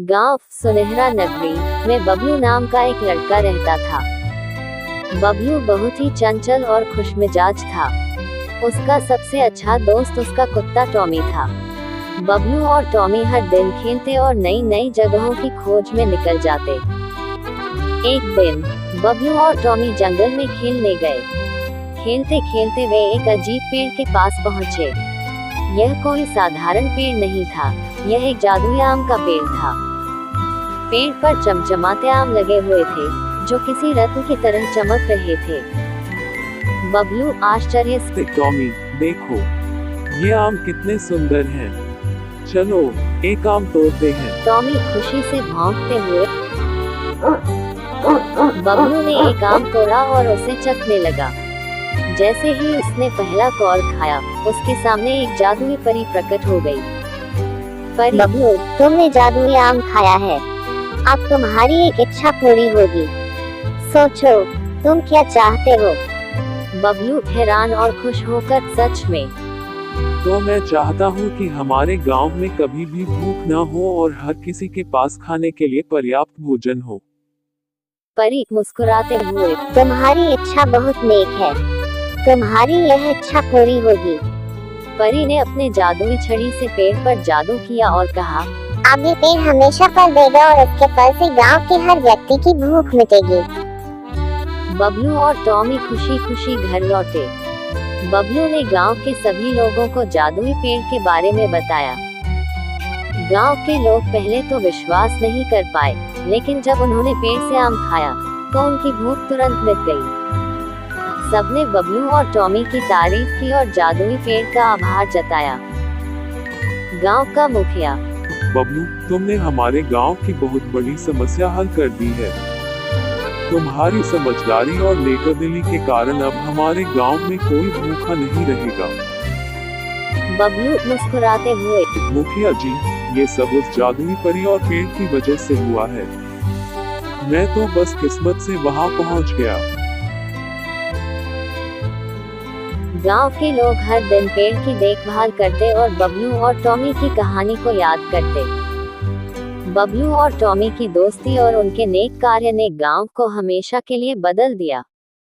गांव सुनहरा नगरी में बबलू नाम का एक लड़का रहता था। बबलू बहुत ही चंचल और खुशमिजाज था। उसका सबसे अच्छा दोस्त उसका कुत्ता टॉमी था। बबलू और टॉमी हर दिन खेलते और नई नई जगहों की खोज में निकल जाते। एक दिन बबलू और टॉमी जंगल में खेलने गए। खेलते खेलते वे एक अजीब पेड़ के पास पहुंचे। यह कोई साधारण पेड़ नहीं था, यह एक जादुई आम का पेड़ था। पेड़ पर चमचमाते आम लगे हुए थे जो किसी रत्न की तरह चमक रहे थे। बबलू आश्चर्य से टॉमी, देखो, ये आम कितने सुंदर हैं। चलो एक आम तोड़ते हैं। टॉमी खुशी से भौंकते हुए बबलू ने एक आम तोड़ा और उसे चखने लगा। जैसे ही उसने पहला कौर खाया, उसके सामने एक जादुई परी प्रकट हो गई। परी, बबलू, तुमने जादुई आम खाया है, अब तुम्हारी एक इच्छा पूरी होगी। सोचो, तुम क्या चाहते हो? बबलू हैरान और खुश होकर, सच में? तो मैं चाहता हूँ कि हमारे गांव में कभी भी भूख न हो और हर किसी के पास खाने के लिए पर्याप्त भोजन हो। परी मुस्कुराते हुए, तुम्हारी इच्छा बहुत नेक है, तुम्हारी यह इच्छा पूरी होगी। परी ने अपने जादुई छड़ी से पेड़ पर जादू किया और कहा, अब ये पेड़ हमेशा फल देगा और इसके फल से गांव के हर व्यक्ति की भूख मिटेगी। बबलू और टॉमी खुशी खुशी घर लौटे। बबलू ने गांव के सभी लोगों को जादुई पेड़ के बारे में बताया। गांव के लोग पहले तो विश्वास नहीं कर पाए, लेकिन जब उन्होंने पेड़ से आम खाया तो उनकी भूख तुरंत मिट गई। सबने बबलू और टॉमी की तारीफ की और जादुई पेड़ का आभार जताया। गांव का मुखिया, बबलू, तुमने हमारे गांव की बहुत बड़ी समस्या हल कर दी है। तुम्हारी समझदारी और नेकदिली के कारण अब हमारे गांव में कोई भूखा नहीं रहेगा। बबलू मुस्कुराते हुए, मुखिया जी, ये सब उस जादुई परी और पेड़ की वजह से हुआ है। मैं तो बस किस्मत से वहां पहुंच गया। गांव के लोग हर दिन पेड़ की देखभाल करते और बबलू और टॉमी की कहानी को याद करते। बबलू और टॉमी की दोस्ती और उनके नेक कार्य ने गांव को हमेशा के लिए बदल दिया।